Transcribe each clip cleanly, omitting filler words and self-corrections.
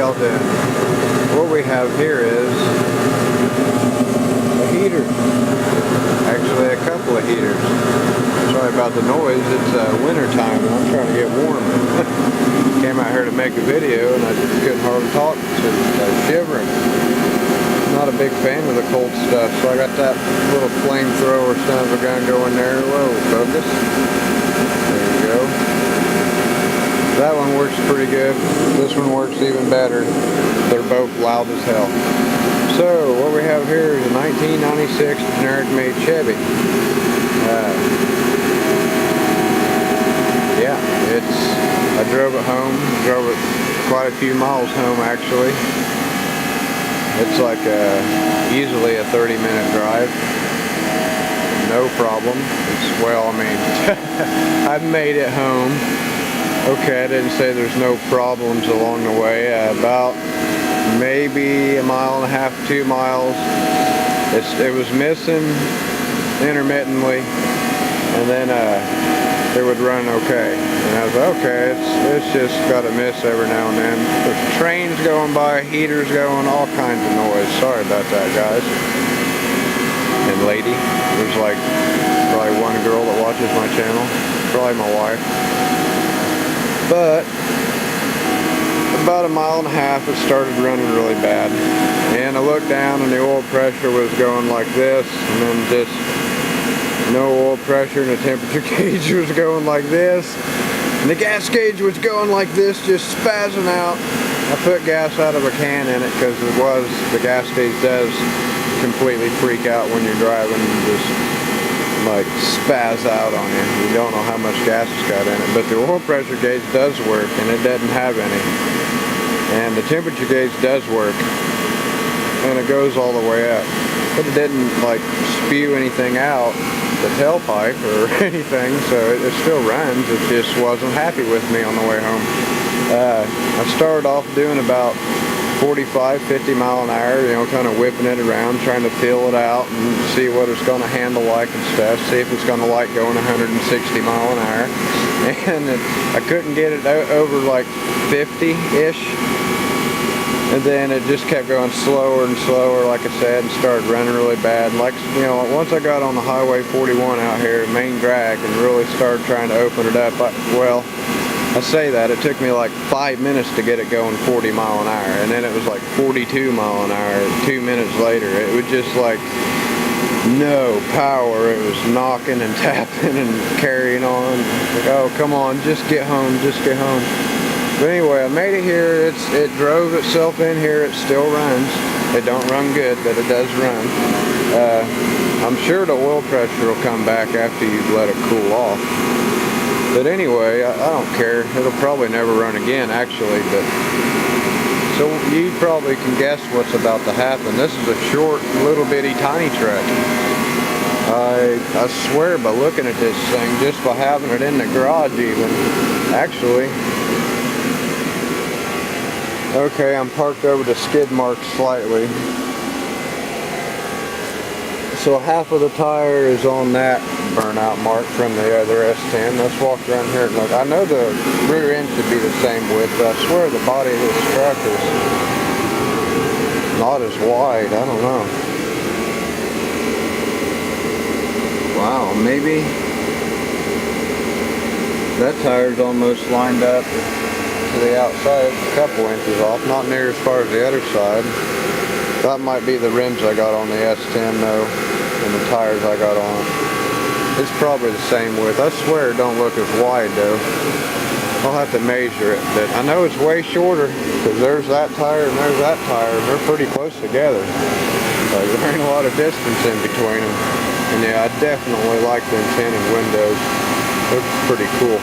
Well then, what we have here is a heater. Actually, a couple of heaters. Sorry about the noise. It's winter time and I'm trying to get warm. Came out here to make a video and I couldn't hardly talk, so I was shivering. Not a big fan of the cold stuff, so I got that little flamethrower son of a gun going there. Whoa, focus. There you go. That one works pretty good. This one works even better. They're both loud as hell. So what we have here is a 1996 generic made Chevy. Yeah, I drove it home. Drove it quite a few miles home actually. It's like easily a 30-minute drive. No problem. It's, well, I mean, I've made it home. Okay, I didn't say there's no problems along the way. About maybe a mile and a half, 2 miles. It was missing intermittently, and then it would run okay. And I was like, okay, it's just got a miss every now and then. There's trains going by, heaters going, all kinds of noise. Sorry about that, guys. And lady, there's like probably one girl that watches my channel, probably my wife. But about a mile and a half, it started running really bad. And I looked down and the oil pressure was going like this, and then just no oil pressure, and the temperature gauge was going like this, and the gas gauge was going like this, just spazzing out. I put gas out of a can in it because the gas gauge does completely freak out when you're driving and just like spaz out on you. You don't know how much gas it's got in it, but the oil pressure gauge does work, and it doesn't have any. And the temperature gauge does work, and it goes all the way up, but it didn't like spew anything out the tailpipe or anything, so it still runs. It just wasn't happy with me on the way home. I started off doing about 45, 50 mile an hour, you know, kind of whipping it around, trying to feel it out and see what it's going to handle like and stuff, see if it's going to like going 160 mile an hour. And I couldn't get it over like 50-ish. And then it just kept going slower and slower, like I said, and started running really bad. Like, you know, once I got on the Highway 41 out here, main drag, and really started trying to open it up, well, I say that, it took me like 5 minutes to get it going 40 mile an hour, and then it was like 42 mile an hour 2 minutes later. It was just like no power. It was knocking and tapping and carrying on. Like, oh, come on, just get home, just get home. But anyway, I made it here. It drove itself in here. It still runs. It don't run good, but it does run. I'm sure the oil pressure will come back after you let it cool off. But anyway, I don't care. It'll probably never run again, actually. But so you probably can guess what's about to happen. This is a short, little bitty, tiny truck. I swear by looking at this thing, just by having it in the garage even, actually. Okay, I'm parked over the skid mark slightly. So half of the tire is on that burnout mark from the other S10. Let's walk around here and look. I know the rear end should be the same width, but I swear the body of this truck is not as wide. I don't know. Wow, maybe that tire's almost lined up to the outside. It's a couple inches off, not near as far as the other side. That might be the rims I got on the S10 though, and the tires I got on. It's probably the same width. I swear it don't look as wide though. I'll have to measure it, but I know it's way shorter because there's that tire and there's that tire. They're pretty close together. Like, there ain't a lot of distance in between them. And yeah, I definitely like the tinted windows. Looks pretty cool.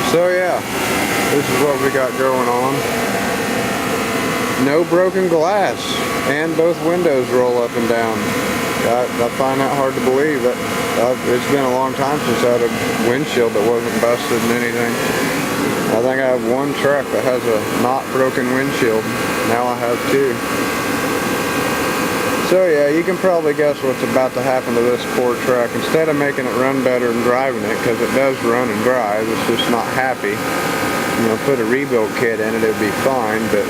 So yeah, this is what we got going on. No broken glass, and both windows roll up and down. I find that hard to believe. It's been a long time since I had a windshield that wasn't busted and anything. I think I have one truck that has a not broken windshield. Now I have two. So yeah, you can probably guess what's about to happen to this poor truck. Instead of making it run better and driving it, because it does run and drive, it's just not happy. put a rebuild kit in it, it'd be fine, but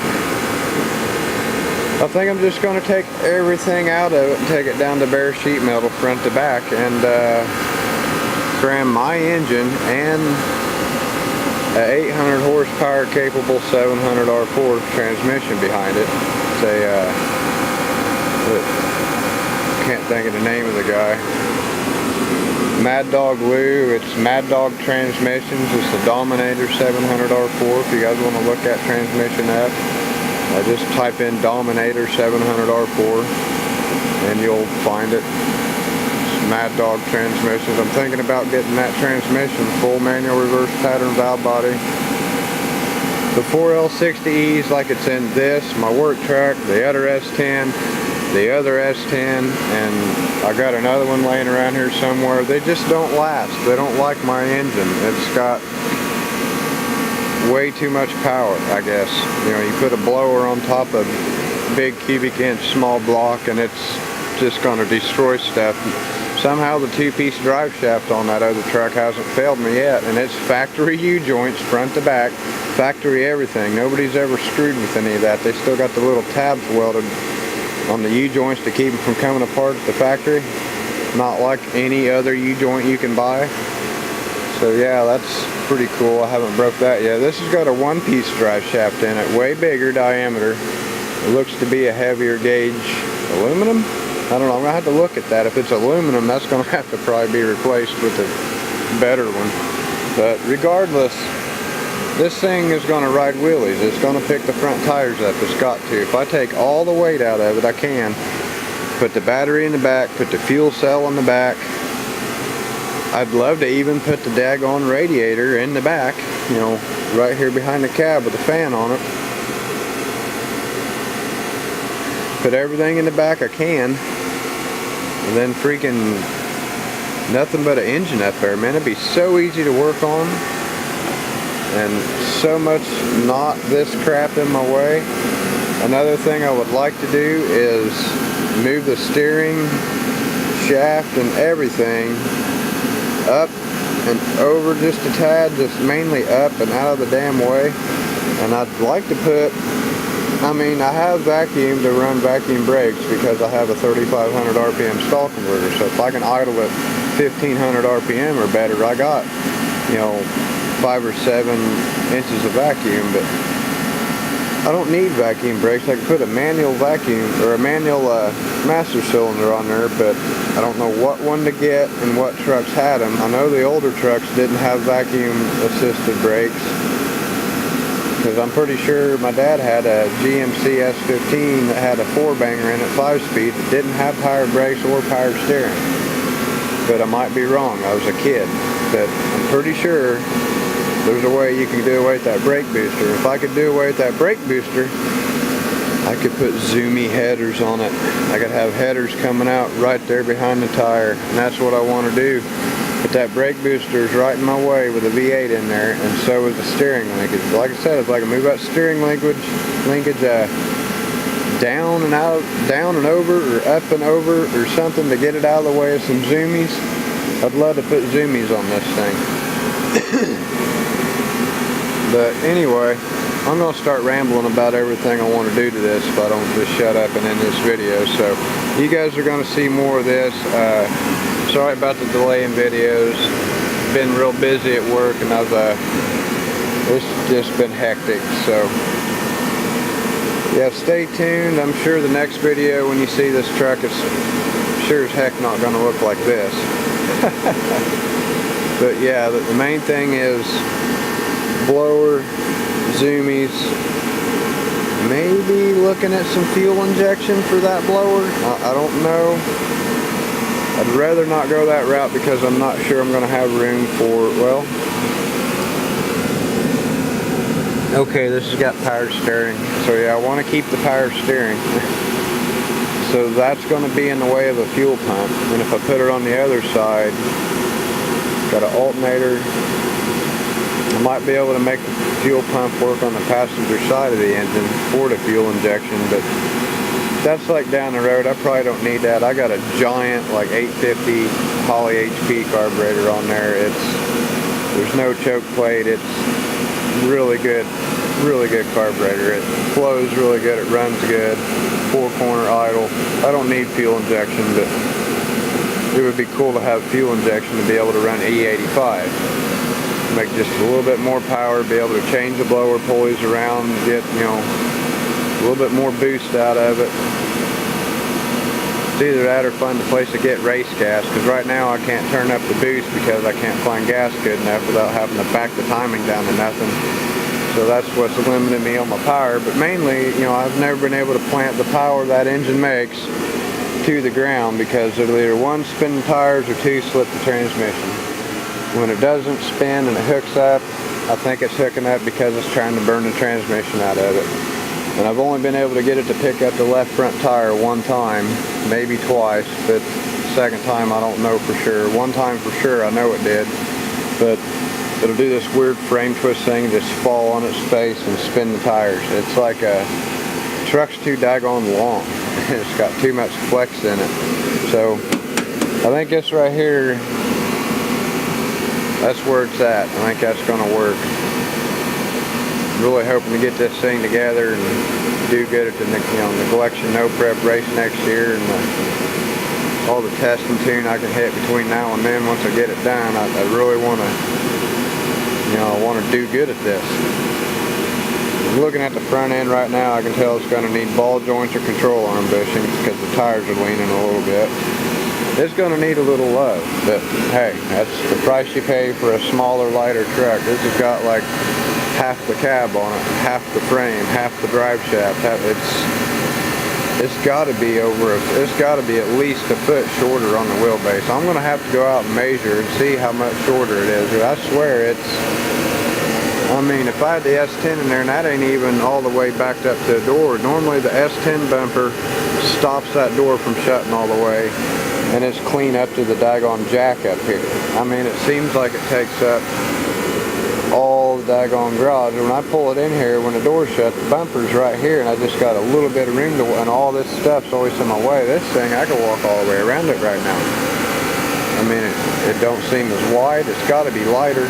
I think I'm just going to take everything out of it and take it down to bare sheet metal front to back and cram my engine and a 800 horsepower capable 700 R4 transmission behind it. It's a can't think of the name of the guy. Mad Dog Lou. It's Mad Dog Transmissions. It's the Dominator 700 R4. If you guys want to look at transmission app, just type in Dominator 700 R4 and you'll find it. It's Mad Dog Transmissions. I'm thinking about getting that transmission, full manual reverse pattern valve body. The 4L60Es like it's in this, my work truck, the other S10, the other S10, and I got another one laying around here somewhere. They just don't last. They don't like my engine. It's got way too much power, I guess. You put a blower on top of big cubic inch small block and it's just going to destroy stuff. Somehow the 2-piece drive shaft on that other truck hasn't failed me yet, and it's factory U-joints front to back, factory everything. Nobody's ever screwed with any of that. They still got the little tabs welded on the U-joints to keep them from coming apart at the factory. Not like any other U-joint you can buy. So yeah, that's pretty cool. I haven't broke that yet. This has got a 1-piece drive shaft in it, way bigger diameter. It looks to be a heavier gauge aluminum. I don't know, I'm gonna have to look at that. If it's aluminum, that's gonna have to probably be replaced with a better one. But regardless, this thing is gonna ride wheelies. It's gonna pick the front tires up. It's got to. If I take all the weight out of it, I can. Put the battery in the back, put the fuel cell in the back. I'd love to even put the daggone radiator in the back, right here behind the cab with a fan on it. Put everything in the back I can, and then freaking nothing but an engine up there, man. It'd be so easy to work on, and so much not this crap in my way. Another thing I would like to do is move the steering shaft and everything up and over just a tad, just mainly up and out of the damn way. And I'd like to put, I have vacuum to run vacuum brakes because I have a 3500 RPM stall converter. So if I can idle at 1500 RPM or better, I got, 5 or 7 inches of vacuum. But I don't need vacuum brakes. I can put a manual vacuum or a manual master cylinder on there, but I don't know what one to get and what trucks had them. I know the older trucks didn't have vacuum assisted brakes, because I'm pretty sure my dad had a GMC S15 that had a 4-banger in it, 5-speed, that didn't have power brakes or power steering. But I might be wrong. I was a kid. But I'm pretty sure there's a way you can do away with that brake booster. If I could do away with that brake booster, I could put zoomy headers on it. I could have headers coming out right there behind the tire, and that's what I want to do. But that brake booster is right in my way with a V8 in there, and so is the steering linkage. Like I said, if I can move that steering linkage down and out, down and over, or up and over, or something to get it out of the way of some zoomies, I'd love to put zoomies on this thing. But anyway, I'm going to start rambling about everything I want to do to this if I don't just shut up and end this video. So you guys are going to see more of this. Sorry about the delay in videos. Been real busy at work, and it's just been hectic. So yeah, stay tuned. I'm sure the next video when you see this truck is sure as heck not going to look like this. But yeah, the main thing is blower, zoomies, maybe looking at some fuel injection for that blower. I don't know. I'd rather not go that route because I'm not sure I'm going to have room for, well, okay, this has got power steering. So yeah, I want to keep the power steering. So that's going to be in the way of a fuel pump. And if I put it on the other side, got an alternator, I might be able to make the fuel pump work on the passenger side of the engine for the fuel injection, but that's like down the road. I probably don't need that. I got a giant like 850 Holley HP carburetor on there. There's no choke plate. It's really good carburetor. It flows really good, it runs good, 4-corner idle. I don't need fuel injection, but it would be cool to have fuel injection to be able to run E85. Make just a little bit more power, be able to change the blower pulleys around, get, a little bit more boost out of it. It's either that or find a place to get race gas, because right now I can't turn up the boost because I can't find gas good enough without having to back the timing down to nothing. So that's what's limiting me on my power. But mainly, I've never been able to plant the power that engine makes to the ground because it'll either one, spin the tires, or two, slip the transmission. When it doesn't spin and it hooks up, I think it's hooking up because it's trying to burn the transmission out of it. And I've only been able to get it to pick up the left front tire one time, maybe twice, but the second time I don't know for sure. One time for sure I know it did, but it'll do this weird frame twist thing, just fall on its face and spin the tires. It's like a truck's too daggone long. It's got too much flex in it. So I think this right here, that's where it's at. I think that's going to work. Really hoping to get this thing together and do good at the Neglection No Prep race next year, and all the testing tune I can hit between now and then. Once I get it done, I really want to, I want to do good at this. Looking at the front end right now, I can tell it's going to need ball joints or control arm bushings because the tires are leaning a little bit. It's going to need a little love, but hey, that's the price you pay for a smaller, lighter truck. This has got like half the cab on it, half the frame, half the drive shaft. It's got to be it's got to be at least a foot shorter on the wheelbase. I'm going to have to go out and measure and see how much shorter it is. I swear if I had the S10 in there, and that ain't even all the way backed up to the door. Normally the S10 bumper stops that door from shutting all the way, and it's clean up to the daggone jack up here. It seems like it takes up all the daggone garage. When I pull it in here, when the door's shut, the bumper's right here, and I just got a little bit of room to, and all this stuff's always in my way. This thing, I can walk all the way around it right now. It don't seem as wide. It's got to be lighter.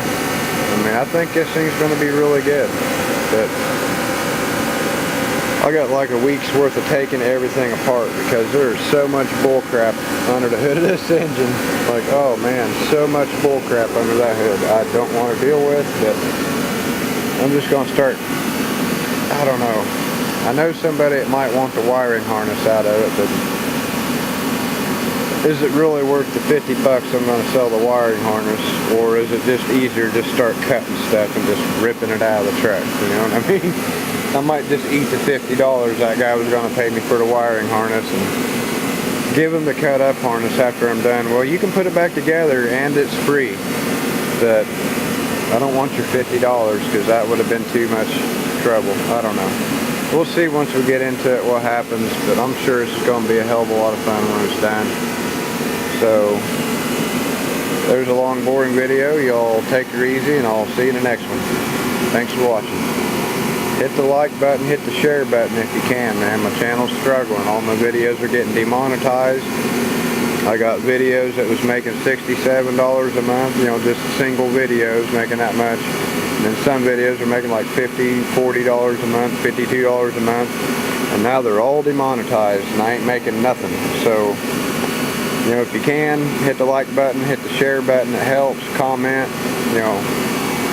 I think this thing's going to be really good. But I got like a week's worth of taking everything apart because there's so much bull crap under the hood of this engine. Like, oh man, so much bull crap under that hood I don't want to deal with, but I'm just going to start, I don't know. I know somebody that might want the wiring harness out of it, but is it really worth the 50 bucks I'm going to sell the wiring harness, or is it just easier to start cutting stuff and just ripping it out of the truck, you know what I mean? I might just eat the $50 that guy was going to pay me for the wiring harness and give him the cut up harness after I'm done. Well, you can put it back together and it's free, but I don't want your $50 because that would have been too much trouble. I don't know. We'll see once we get into it what happens, but I'm sure it's going to be a hell of a lot of fun when it's done. So there's a long boring video. Y'all take her easy, and I'll see you in the next one. Thanks for watching. Hit the like button, hit the share button if you can, man. My channel's struggling. All my videos are getting demonetized. I got videos that was making $67 a month, just single videos making that much. And then some videos are making like $50, $40 a month, $52 a month. And now they're all demonetized and I ain't making nothing. So, if you can, hit the like button, hit the share button. It helps. Comment,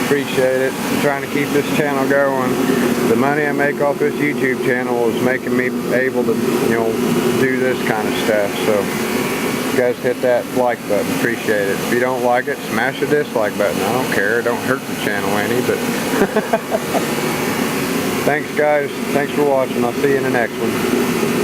appreciate it. I'm trying to keep this channel going. The money I make off this YouTube channel is making me able to, do this kind of stuff. So, you guys hit that like button. Appreciate it. If you don't like it, smash the dislike button. I don't care. It don't hurt the channel any, but thanks guys. Thanks for watching. I'll see you in the next one.